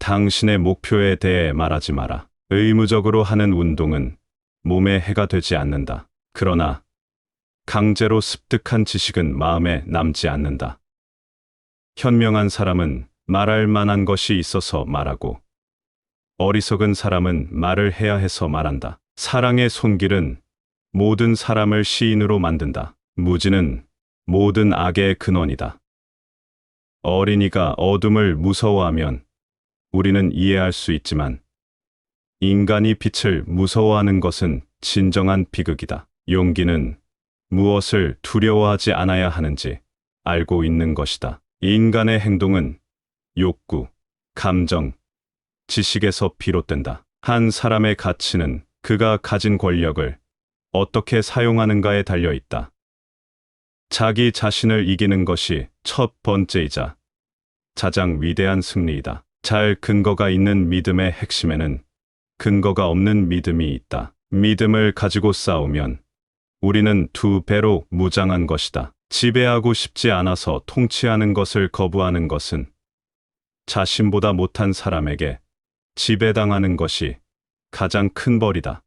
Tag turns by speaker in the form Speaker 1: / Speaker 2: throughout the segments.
Speaker 1: 당신의 목표에 대해 말하지 마라. 의무적으로 하는 운동은 몸에 해가 되지 않는다. 그러나 강제로 습득한 지식은 마음에 남지 않는다. 현명한 사람은 말할 만한 것이 있어서 말하고, 어리석은 사람은 말을 해야 해서 말한다. 사랑의 손길은 모든 사람을 시인으로 만든다. 무지는 모든 악의 근원이다. 어린이가 어둠을 무서워하면 우리는 이해할 수 있지만, 인간이 빛을 무서워하는 것은 진정한 비극이다. 용기는 무엇을 두려워하지 않아야 하는지 알고 있는 것이다. 인간의 행동은 욕구, 감정, 지식에서 비롯된다. 한 사람의 가치는 그가 가진 권력을 어떻게 사용하는가에 달려 있다. 자기 자신을 이기는 것이 첫 번째이자 가장 위대한 승리이다. 잘 근거가 있는 믿음의 핵심에는 근거가 없는 믿음이 있다. 믿음을 가지고 싸우면 우리는 두 배로 무장한 것이다. 지배하고 싶지 않아서 통치하는 것을 거부하는 것은 자신보다 못한 사람에게 지배당하는 것이 가장 큰 벌이다.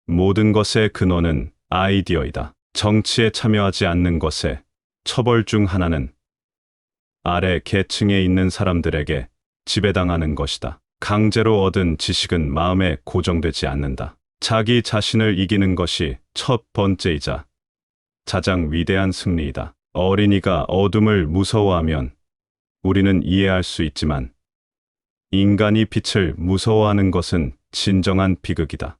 Speaker 1: 모든 것의 근원은 아이디어이다. 정치에 참여하지 않는 것의 처벌 중 하나는 아래 계층에 있는 사람들에게 지배당하는 것이다. 강제로 얻은 지식은 마음에 고정되지 않는다. 자기 자신을 이기는 것이 첫 번째이자 가장 위대한 승리이다. 어린이가 어둠을 무서워하면 우리는 이해할 수 있지만, 인간이 빛을 무서워하는 것은 진정한 비극이다.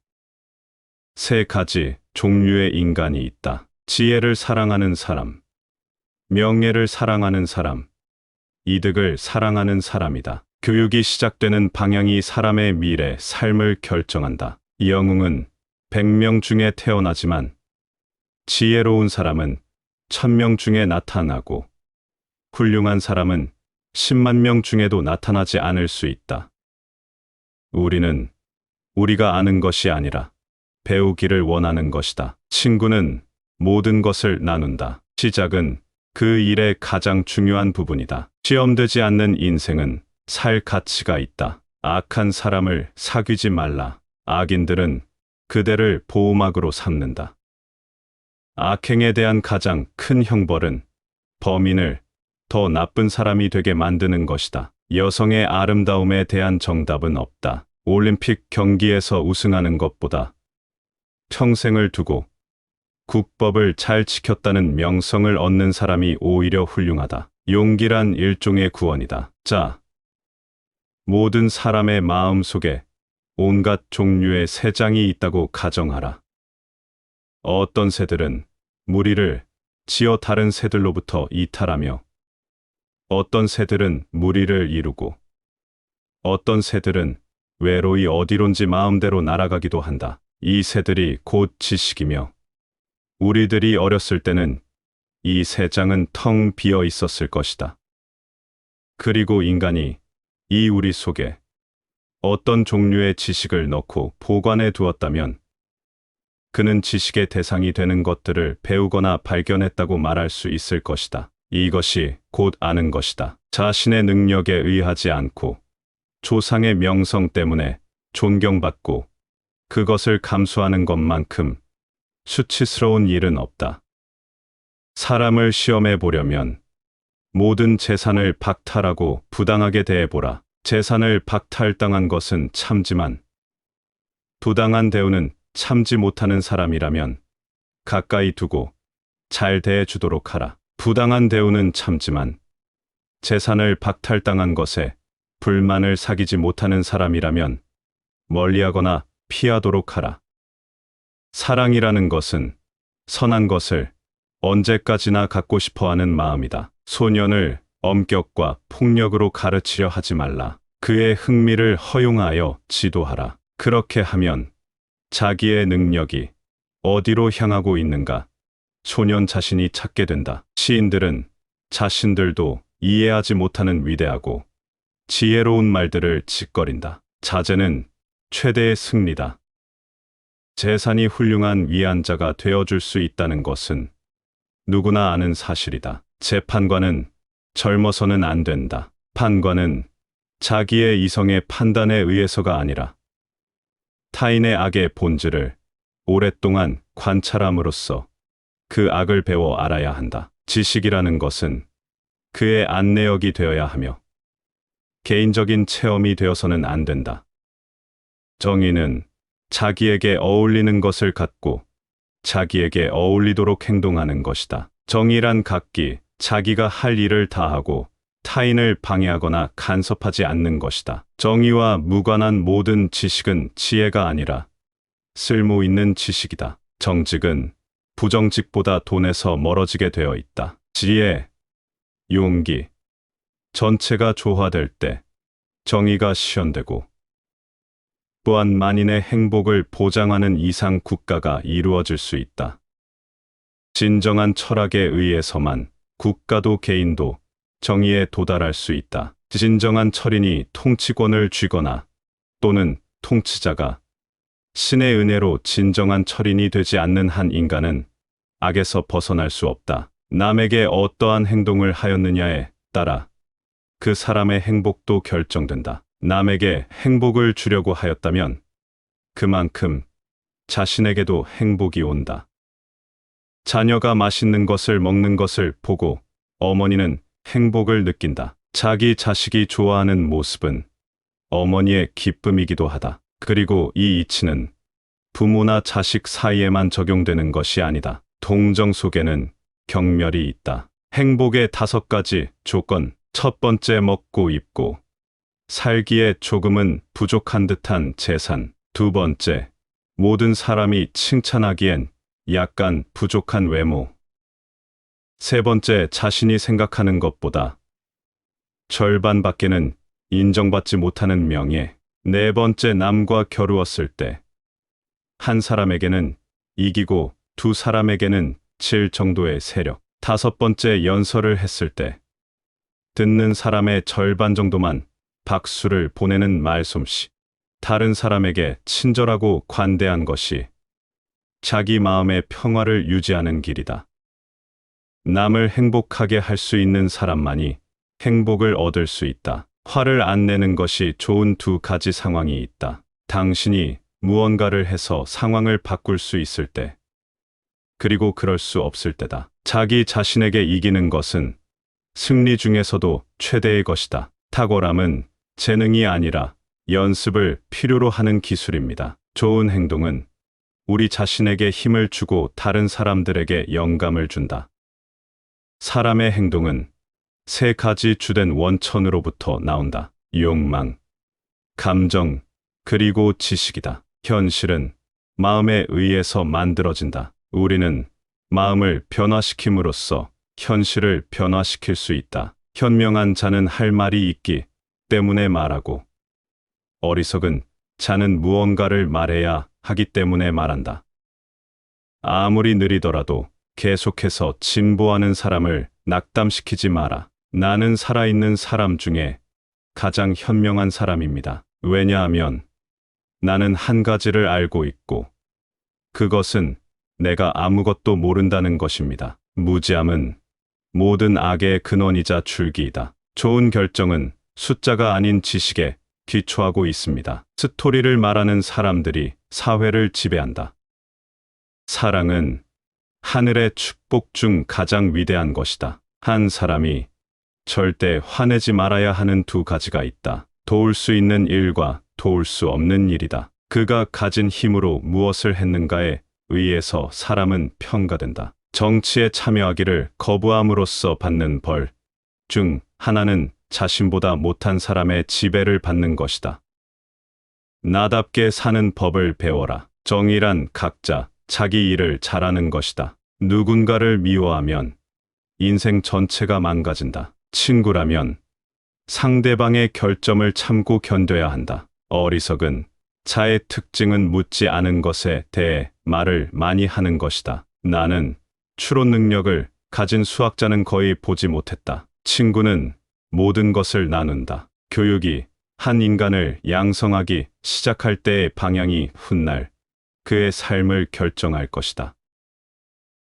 Speaker 1: 세 가지 종류의 인간이 있다. 지혜를 사랑하는 사람, 명예를 사랑하는 사람, 이득을 사랑하는 사람이다. 교육이 시작되는 방향이 사람의 미래, 삶을 결정한다. 영웅은 100명 중에 태어나지만 지혜로운 사람은 1000명 중에 나타나고, 훌륭한 사람은 10만 명 중에도 나타나지 않을 수 있다. 우리는 우리가 아는 것이 아니라 배우기를 원하는 것이다. 친구는 모든 것을 나눈다. 시작은 그 일의 가장 중요한 부분이다. 시험되지 않는 인생은 살 가치가 있다. 악한 사람을 사귀지 말라. 악인들은 그대를 보호막으로 삼는다. 악행에 대한 가장 큰 형벌은 범인을 더 나쁜 사람이 되게 만드는 것이다. 여성의 아름다움에 대한 정답은 없다. 올림픽 경기에서 우승하는 것보다 평생을 두고 국법을 잘 지켰다는 명성을 얻는 사람이 오히려 훌륭하다. 용기란 일종의 구원이다. 자, 모든 사람의 마음 속에 온갖 종류의 새장이 있다고 가정하라. 어떤 새들은 무리를 지어 다른 새들로부터 이탈하며, 어떤 새들은 무리를 이루고, 어떤 새들은 외로이 어디론지 마음대로 날아가기도 한다. 이 새들이 곧 지식이며, 우리들이 어렸을 때는 이 새장은 텅 비어 있었을 것이다. 그리고 인간이 이 우리 속에 어떤 종류의 지식을 넣고 보관해 두었다면, 그는 지식의 대상이 되는 것들을 배우거나 발견했다고 말할 수 있을 것이다. 이것이 곧 아는 것이다. 자신의 능력에 의하지 않고 조상의 명성 때문에 존경받고 그것을 감수하는 것만큼 수치스러운 일은 없다. 사람을 시험해 보려면 모든 재산을 박탈하고 부당하게 대해보라. 재산을 박탈당한 것은 참지만 부당한 대우는 참지 못하는 사람이라면 가까이 두고 잘 대해주도록 하라. 부당한 대우는 참지만 재산을 박탈당한 것에 불만을 사귀지 못하는 사람이라면 멀리하거나 피하도록 하라. 사랑이라는 것은 선한 것을 언제까지나 갖고 싶어하는 마음이다. 소년을 엄격과 폭력으로 가르치려 하지 말라. 그의 흥미를 허용하여 지도하라. 그렇게 하면 자기의 능력이 어디로 향하고 있는가 소년 자신이 찾게 된다. 시인들은 자신들도 이해하지 못하는 위대하고 지혜로운 말들을 짓거린다. 자제는 최대의 승리다. 재산이 훌륭한 위안자가 되어줄 수 있다는 것은 누구나 아는 사실이다. 재판관은 젊어서는 안 된다. 판관은 자기의 이성의 판단에 의해서가 아니라 타인의 악의 본질을 오랫동안 관찰함으로써 그 악을 배워 알아야 한다. 지식이라는 것은 그의 안내역이 되어야 하며 개인적인 체험이 되어서는 안 된다. 정의는 자기에게 어울리는 것을 갖고 자기에게 어울리도록 행동하는 것이다. 정의란 각기 자기가 할 일을 다하고 타인을 방해하거나 간섭하지 않는 것이다. 정의와 무관한 모든 지식은 지혜가 아니라 쓸모 있는 지식이다. 정직은 부정직보다 돈에서 멀어지게 되어 있다. 지혜, 용기, 전체가 조화될 때 정의가 실현되고 또한 만인의 행복을 보장하는 이상 국가가 이루어질 수 있다. 진정한 철학에 의해서만 국가도 개인도 정의에 도달할 수 있다. 진정한 철인이 통치권을 쥐거나 또는 통치자가 신의 은혜로 진정한 철인이 되지 않는 한 인간은 악에서 벗어날 수 없다. 남에게 어떠한 행동을 하였느냐에 따라 그 사람의 행복도 결정된다. 남에게 행복을 주려고 하였다면 그만큼 자신에게도 행복이 온다. 자녀가 맛있는 것을 먹는 것을 보고 어머니는 행복을 느낀다. 자기 자식이 좋아하는 모습은 어머니의 기쁨이기도 하다. 그리고 이 이치는 부모나 자식 사이에만 적용되는 것이 아니다. 동정 속에는 경멸이 있다. 행복의 5가지 조건. 첫 번째, 먹고 입고 살기에 조금은 부족한 듯한 재산. 두 번째, 모든 사람이 칭찬하기엔 약간 부족한 외모. 세 번째, 자신이 생각하는 것보다 절반밖에는 인정받지 못하는 명예. 네 번째, 남과 겨루었을 때 한 사람에게는 이기고 두 사람에게는 질 정도의 세력. 다섯 번째, 연설을 했을 때 듣는 사람의 절반 정도만 박수를 보내는 말솜씨. 다른 사람에게 친절하고 관대한 것이 자기 마음의 평화를 유지하는 길이다. 남을 행복하게 할 수 있는 사람만이 행복을 얻을 수 있다. 화를 안 내는 것이 좋은 2가지 상황이 있다. 당신이 무언가를 해서 상황을 바꿀 수 있을 때, 그리고 그럴 수 없을 때다. 자기 자신에게 이기는 것은 승리 중에서도 최대의 것이다. 탁월함은 재능이 아니라 연습을 필요로 하는 기술입니다. 좋은 행동은 우리 자신에게 힘을 주고 다른 사람들에게 영감을 준다. 사람의 행동은 3가지 주된 원천으로부터 나온다. 욕망, 감정, 그리고 지식이다. 현실은 마음에 의해서 만들어진다. 우리는 마음을 변화시킴으로써 현실을 변화시킬 수 있다. 현명한 자는 할 말이 있기 때문에 말하고, 어리석은 자는 무언가를 말해야 하기 때문에 말한다. 아무리 느리더라도 계속해서 진보하는 사람을 낙담시키지 마라. 나는 살아있는 사람 중에 가장 현명한 사람입니다. 왜냐하면 나는 한 가지를 알고 있고, 그것은 내가 아무것도 모른다는 것입니다. 무지함은 모든 악의 근원이자 줄기이다. 좋은 결정은 숫자가 아닌 지식에 기초하고 있습니다. 스토리를 말하는 사람들이 사회를 지배한다. 사랑은 하늘의 축복 중 가장 위대한 것이다. 한 사람이 절대 화내지 말아야 하는 2가지가 있다. 도울 수 있는 일과 도울 수 없는 일이다. 그가 가진 힘으로 무엇을 했는가에 의해서 사람은 평가된다. 정치에 참여하기를 거부함으로써 받는 벌 중 하나는 자신보다 못한 사람의 지배를 받는 것이다. 나답게 사는 법을 배워라. 정의란 각자 자기 일을 잘하는 것이다. 누군가를 미워하면 인생 전체가 망가진다. 친구라면 상대방의 결점을 참고 견뎌야 한다. 어리석은 자의 특징은 묻지 않은 것에 대해 말을 많이 하는 것이다. 나는 추론 능력을 가진 수학자는 거의 보지 못했다. 친구는 모든 것을 나눈다. 교육이 한 인간을 양성하기 시작할 때의 방향이 훗날 그의 삶을 결정할 것이다.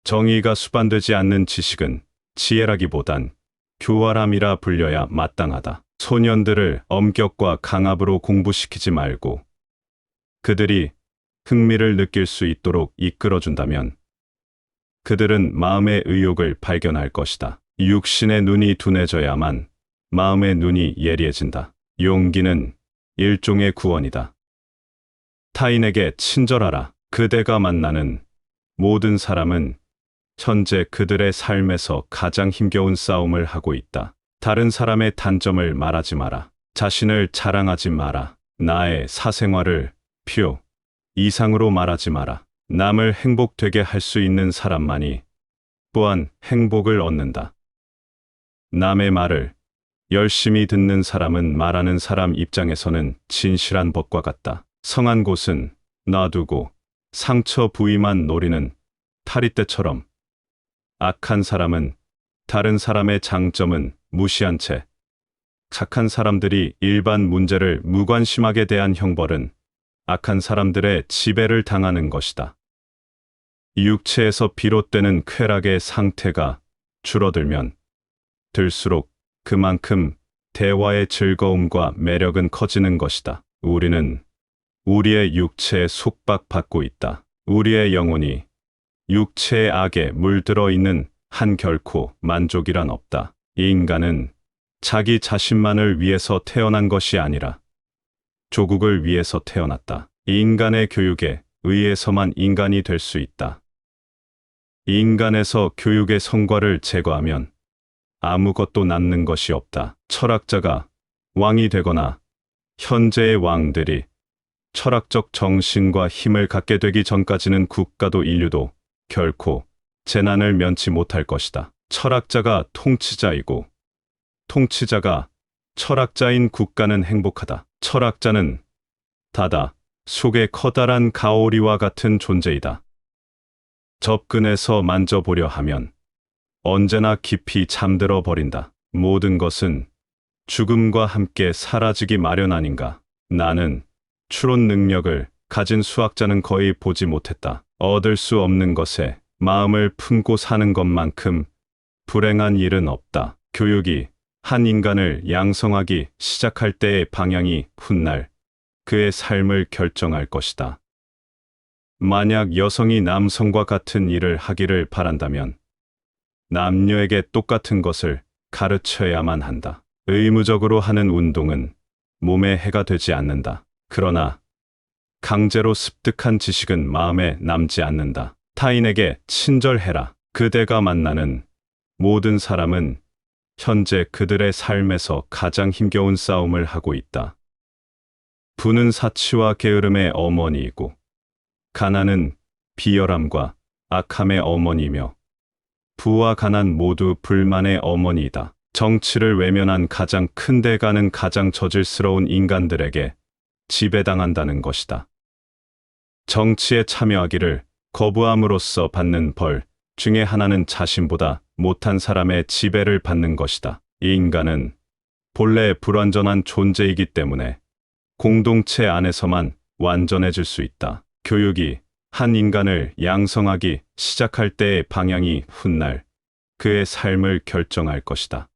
Speaker 1: 정의가 수반되지 않는 지식은 지혜라기보단 교활함이라 불려야 마땅하다. 소년들을 엄격과 강압으로 공부시키지 말고 그들이 흥미를 느낄 수 있도록 이끌어준다면 그들은 마음의 의욕을 발견할 것이다. 육신의 눈이 둔해져야만 마음의 눈이 예리해진다. 용기는 일종의 구원이다. 타인에게 친절하라. 그대가 만나는 모든 사람은 현재 그들의 삶에서 가장 힘겨운 싸움을 하고 있다. 다른 사람의 단점을 말하지 마라. 자신을 자랑하지 마라. 나의 사생활을 표 이상으로 말하지 마라. 남을 행복되게 할 수 있는 사람만이 또한 행복을 얻는다. 남의 말을 열심히 듣는 사람은 말하는 사람 입장에서는 진실한 법과 같다. 성한 곳은 놔두고 상처 부위만 노리는 타리떼처럼 악한 사람은 다른 사람의 장점은 무시한 채 착한 사람들이 일반 문제를 무관심하게 대한 형벌은 악한 사람들의 지배를 당하는 것이다. 육체에서 비롯되는 쾌락의 상태가 줄어들면 들수록 그만큼 대화의 즐거움과 매력은 커지는 것이다. 우리는 우리의 육체에 속박받고 있다. 우리의 영혼이 육체의 악에 물들어 있는 한 결코 만족이란 없다. 이 인간은 자기 자신만을 위해서 태어난 것이 아니라 조국을 위해서 태어났다. 이 인간의 교육에 의해서만 인간이 될 수 있다. 이 인간에서 교육의 성과를 제거하면 아무것도 남는 것이 없다. 철학자가 왕이 되거나 현재의 왕들이 철학적 정신과 힘을 갖게 되기 전까지는 국가도 인류도 결코 재난을 면치 못할 것이다. 철학자가 통치자이고 통치자가 철학자인 국가는 행복하다. 철학자는 바다 속의 커다란 가오리와 같은 존재이다. 접근해서 만져보려 하면 언제나 깊이 잠들어 버린다. 모든 것은 죽음과 함께 사라지기 마련 아닌가. 나는 추론 능력을 가진 수학자는 거의 보지 못했다. 얻을 수 없는 것에 마음을 품고 사는 것만큼 불행한 일은 없다. 교육이 한 인간을 양성하기 시작할 때의 방향이 훗날 그의 삶을 결정할 것이다. 만약 여성이 남성과 같은 일을 하기를 바란다면 남녀에게 똑같은 것을 가르쳐야만 한다. 의무적으로 하는 운동은 몸에 해가 되지 않는다. 그러나 강제로 습득한 지식은 마음에 남지 않는다. 타인에게 친절해라. 그대가 만나는 모든 사람은 현재 그들의 삶에서 가장 힘겨운 싸움을 하고 있다. 부는 사치와 게으름의 어머니이고 가난은 비열함과 악함의 어머니이며 부와 가난 모두 불만의 어머니이다. 정치를 외면한 가장 큰 대가는 가장 저질스러운 인간들에게 지배당한다는 것이다. 정치에 참여하기를 거부함으로써 받는 벌 중에 하나는 자신보다 못한 사람의 지배를 받는 것이다. 이 인간은 본래 불완전한 존재이기 때문에 공동체 안에서만 완전해질 수 있다. 교육이 한 인간을 양성하기 시작할 때의 방향이 훗날 그의 삶을 결정할 것이다.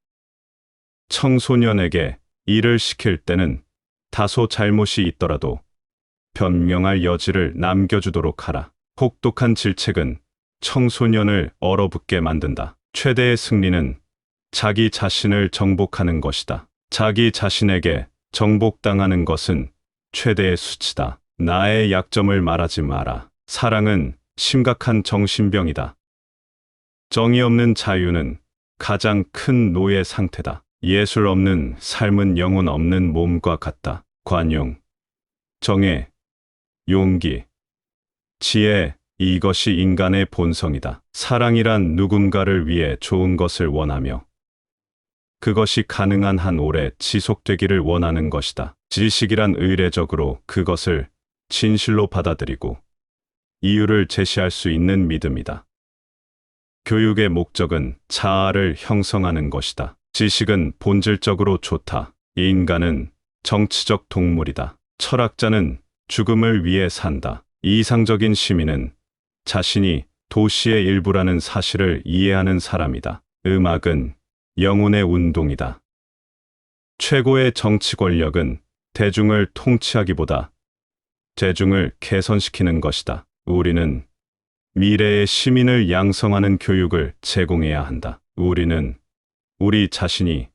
Speaker 1: 청소년에게 일을 시킬 때는 다소 잘못이 있더라도 변명할 여지를 남겨주도록 하라. 혹독한 질책은 청소년을 얼어붙게 만든다. 최대의 승리는 자기 자신을 정복하는 것이다. 자기 자신에게 정복당하는 것은 최대의 수치다. 나의 약점을 말하지 마라. 사랑은 심각한 정신병이다. 정의 없는 자유는 가장 큰 노예 상태다. 예술 없는 삶은 영혼 없는 몸과 같다. 관용, 정의, 용기, 지혜, 이것이 인간의 본성이다. 사랑이란 누군가를 위해 좋은 것을 원하며 그것이 가능한 한 오래 지속되기를 원하는 것이다. 지식이란 의례적으로 그것을 진실로 받아들이고 이유를 제시할 수 있는 믿음이다. 교육의 목적은 자아를 형성하는 것이다. 지식은 본질적으로 좋다. 이 인간은 정치적 동물이다. 철학자는 죽음을 위해 산다. 이상적인 시민은 자신이 도시의 일부라는 사실을 이해하는 사람이다. 음악은 영혼의 운동이다. 최고의 정치 권력은 대중을 통치하기보다 대중을 개선시키는 것이다. 우리는 미래의 시민을 양성하는 교육을 제공해야 한다. 우리는 우리 자신이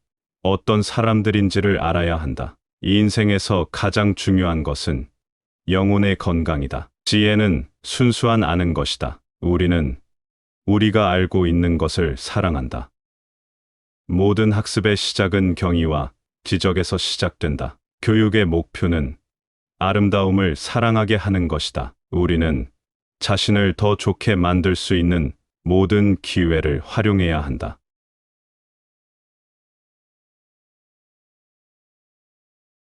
Speaker 1: 어떤 사람들인지를 알아야 한다. 이 인생에서 가장 중요한 것은 영혼의 건강이다. 지혜는 순수한 아는 것이다. 우리는 우리가 알고 있는 것을 사랑한다. 모든 학습의 시작은 경의와 지적에서 시작된다. 교육의 목표는 아름다움을 사랑하게 하는 것이다. 우리는 자신을 더 좋게 만들 수 있는 모든 기회를 활용해야 한다.